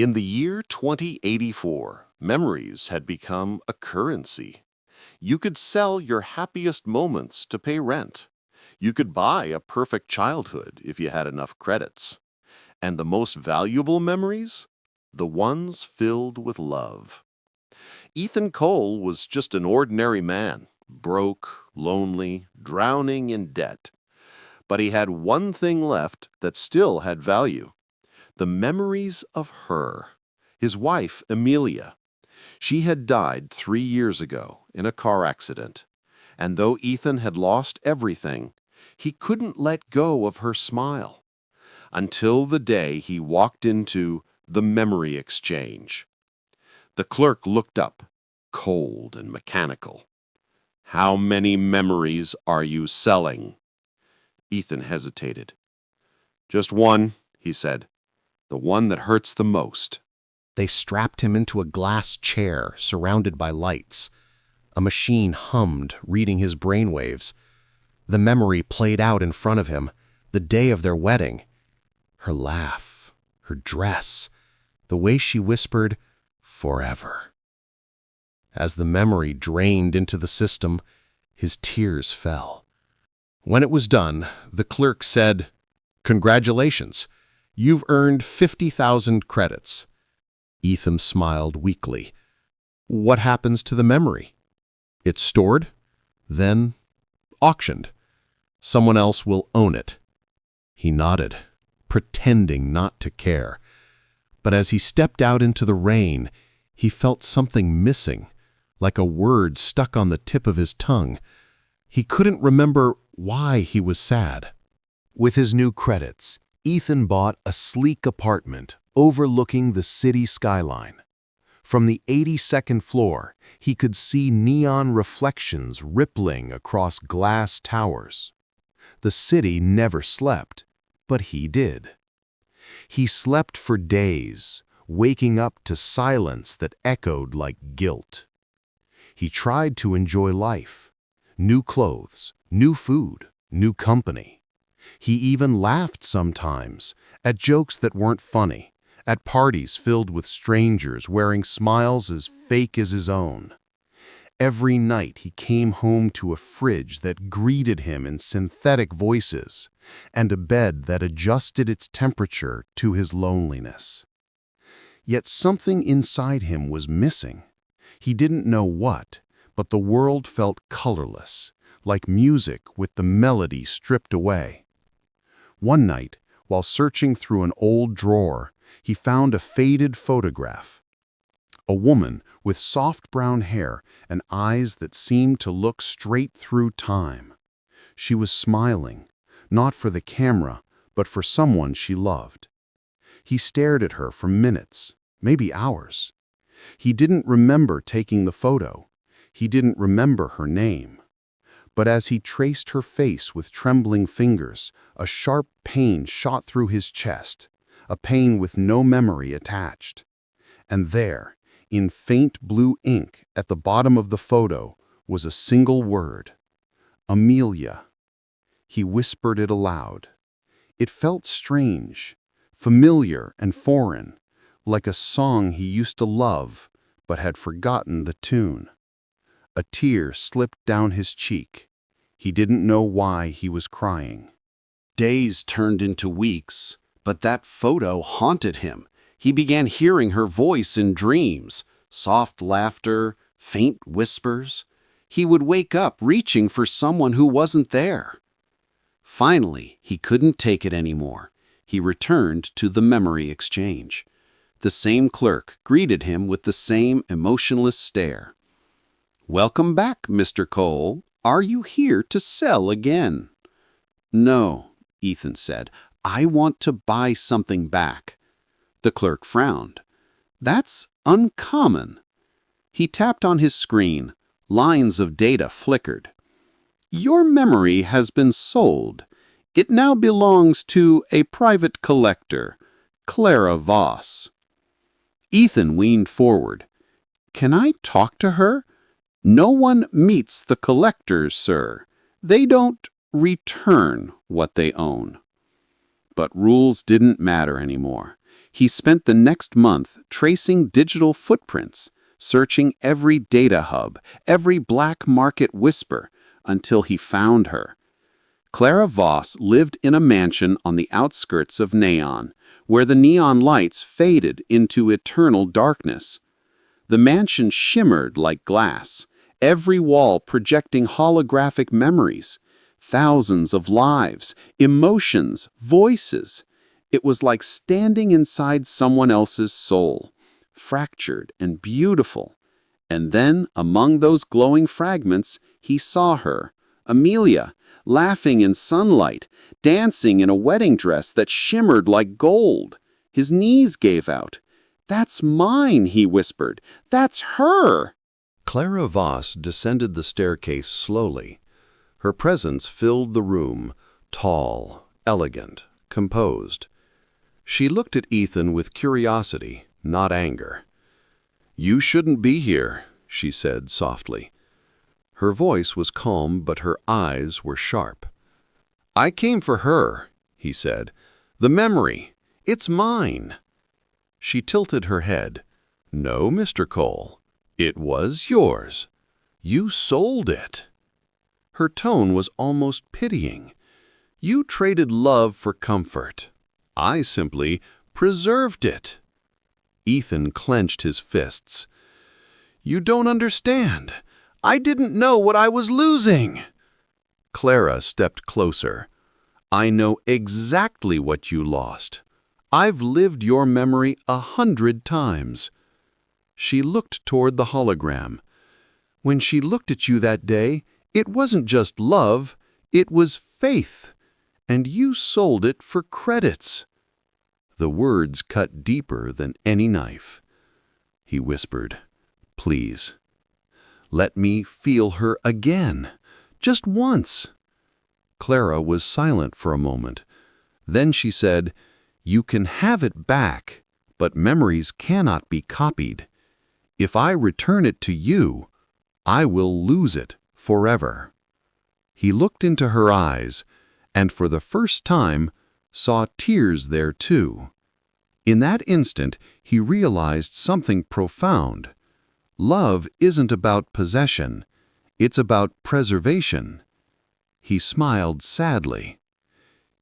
In the year 2084, memories had become a currency. You could sell your happiest moments to pay rent. You could buy a perfect childhood if you had enough credits. And the most valuable memories? The ones filled with love. Ethan Cole was just an ordinary man, broke, lonely, drowning in debt. But he had one thing left that still had value: the memories of her, his wife, Amelia. She had died 3 years ago in a car accident, and though Ethan had lost everything, he couldn't let go of her smile until the day he walked into the memory exchange. The clerk looked up, cold and mechanical. "How many memories are you selling?" Ethan hesitated. "Just one," he said. "The one that hurts the most." They strapped him into a glass chair surrounded by lights. A machine hummed, reading his brainwaves. The memory played out in front of him, the day of their wedding. Her laugh, her dress, the way she whispered, "Forever." As the memory drained into the system, his tears fell. When it was done, the clerk said, "Congratulations, you've earned 50,000 credits." Ethan smiled weakly. "What happens to the memory?" "It's stored, then auctioned. Someone else will own it." He nodded, pretending not to care. But as he stepped out into the rain, he felt something missing, like a word stuck on the tip of his tongue. He couldn't remember why he was sad. With his new credits, Ethan bought a sleek apartment overlooking the city skyline. From the 82nd floor, he could see neon reflections rippling across glass towers. The city never slept, but he did. He slept for days, waking up to silence that echoed like guilt. He tried to enjoy life: new clothes, new food, new company. He even laughed sometimes at jokes that weren't funny, at parties filled with strangers wearing smiles as fake as his own. Every night he came home to a fridge that greeted him in synthetic voices and a bed that adjusted its temperature to his loneliness. Yet something inside him was missing. He didn't know what, but the world felt colorless, like music with the melody stripped away. One night, while searching through an old drawer, he found a faded photograph. A woman with soft brown hair and eyes that seemed to look straight through time. She was smiling, not for the camera, but for someone she loved. He stared at her for minutes, maybe hours. He didn't remember taking the photo. He didn't remember her name. But as he traced her face with trembling fingers, a sharp pain shot through his chest, a pain with no memory attached. And there, in faint blue ink at the bottom of the photo, was a single word: Amelia. He whispered it aloud. It felt strange, familiar and foreign, like a song he used to love but had forgotten the tune. A tear slipped down his cheek. He didn't know why he was crying. Days turned into weeks, but that photo haunted him. He began hearing her voice in dreams, soft laughter, faint whispers. He would wake up reaching for someone who wasn't there. Finally, he couldn't take it anymore. He returned to the memory exchange. The same clerk greeted him with the same emotionless stare. "Welcome back, Mr. Cole. Are you here to sell again?" "No," Ethan said. "I want to buy something back." The clerk frowned. "That's uncommon." He tapped on his screen. Lines of data flickered. "Your memory has been sold. It now belongs to a private collector, Clara Voss." Ethan leaned forward. "Can I talk to her?" "No one meets the collectors, sir. They don't return what they own." But rules didn't matter anymore. He spent the next month tracing digital footprints, searching every data hub, every black market whisper, until he found her. Clara Voss lived in a mansion on the outskirts of Neon, where the neon lights faded into eternal darkness. The mansion shimmered like glass, every wall projecting holographic memories, thousands of lives, emotions, voices. It was like standing inside someone else's soul, fractured and beautiful. And then, among those glowing fragments, he saw her, Amelia, laughing in sunlight, dancing in a wedding dress that shimmered like gold. His knees gave out. "That's mine," he whispered. "That's her!" Clara Voss descended the staircase slowly. Her presence filled the room, tall, elegant, composed. She looked at Ethan with curiosity, not anger. "You shouldn't be here," she said softly. Her voice was calm, but her eyes were sharp. "I came for her," he said. "The memory. It's mine." She tilted her head. "No, Mr. Cole. It was yours. You sold it." Her tone was almost pitying. "You traded love for comfort. I simply preserved it." Ethan clenched his fists. "You don't understand. I didn't know what I was losing." Clara stepped closer. "I know exactly what you lost. I've lived your memory 100 times." She looked toward the hologram. "When she looked at you that day, it wasn't just love, it was faith. And you sold it for credits." The words cut deeper than any knife. He whispered, "Please, let me feel her again, just once." Clara was silent for a moment. Then she said, "You can have it back, but memories cannot be copied. If I return it to you, I will lose it forever." He looked into her eyes, and for the first time saw tears there too. In that instant, he realized something profound. Love isn't about possession, it's about preservation. He smiled sadly.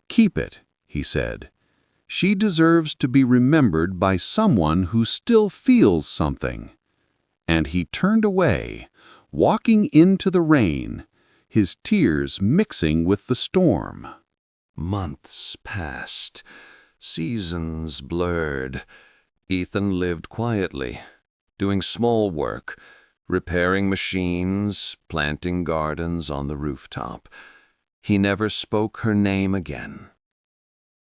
"Keep it," he said. "She deserves to be remembered by someone who still feels something." And he turned away, walking into the rain, his tears mixing with the storm. Months passed, seasons blurred. Ethan lived quietly, doing small work, repairing machines, planting gardens on the rooftop. He never spoke her name again.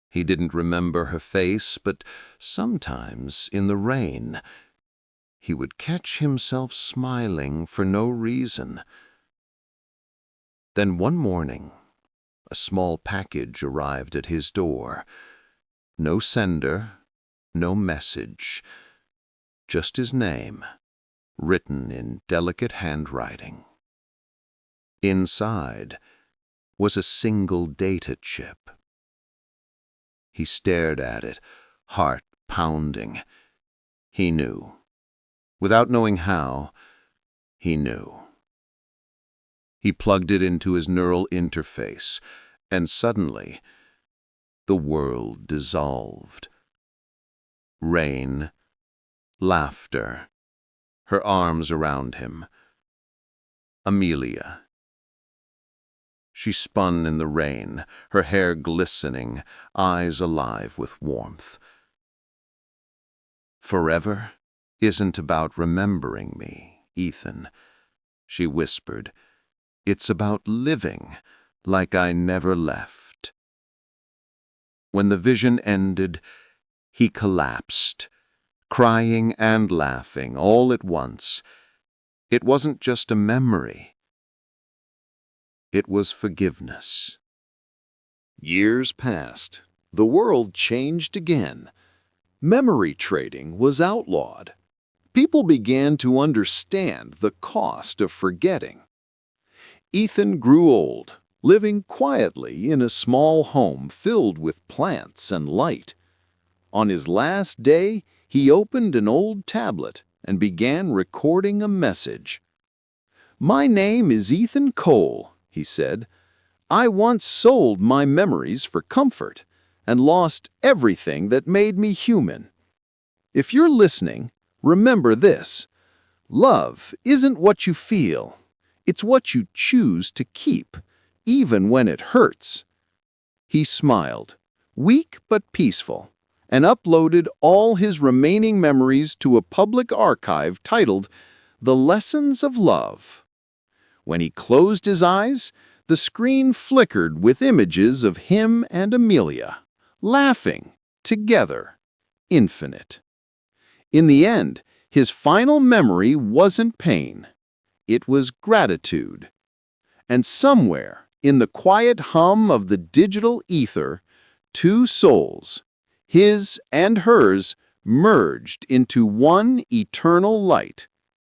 He didn't remember her face, but sometimes, in the rain, he would catch himself smiling for no reason. Then one morning, a small package arrived at his door. No sender, no message, just his name, written in delicate handwriting. Inside was a single data chip. He stared at it, heart pounding. He knew. Without knowing how, he knew. He plugged it into his neural interface, and suddenly, the world dissolved. Rain, laughter, her arms around him. Amelia. She spun in the rain, her hair glistening, eyes alive with warmth. "Forever isn't about remembering me, Ethan," she whispered. "It's about living like I never left." When the vision ended, he collapsed, crying and laughing all at once. It wasn't just a memory. It was forgiveness. Years passed. The world changed again. Memory trading was outlawed. People began to understand the cost of forgetting. Ethan grew old, living quietly in a small home filled with plants and light. On his last day, he opened an old tablet and began recording a message. "My name is Ethan Cole," he said. "I once sold my memories for comfort and lost everything that made me human. If you're listening, remember this. Love isn't what you feel. It's what you choose to keep, even when it hurts." He smiled, weak but peaceful, and uploaded all his remaining memories to a public archive titled The Lessons of Love. When he closed his eyes, the screen flickered with images of him and Amelia, laughing, together, infinite. In the end, his final memory wasn't pain. It was gratitude. And somewhere, in the quiet hum of the digital ether, two souls, his and hers, merged into one eternal light,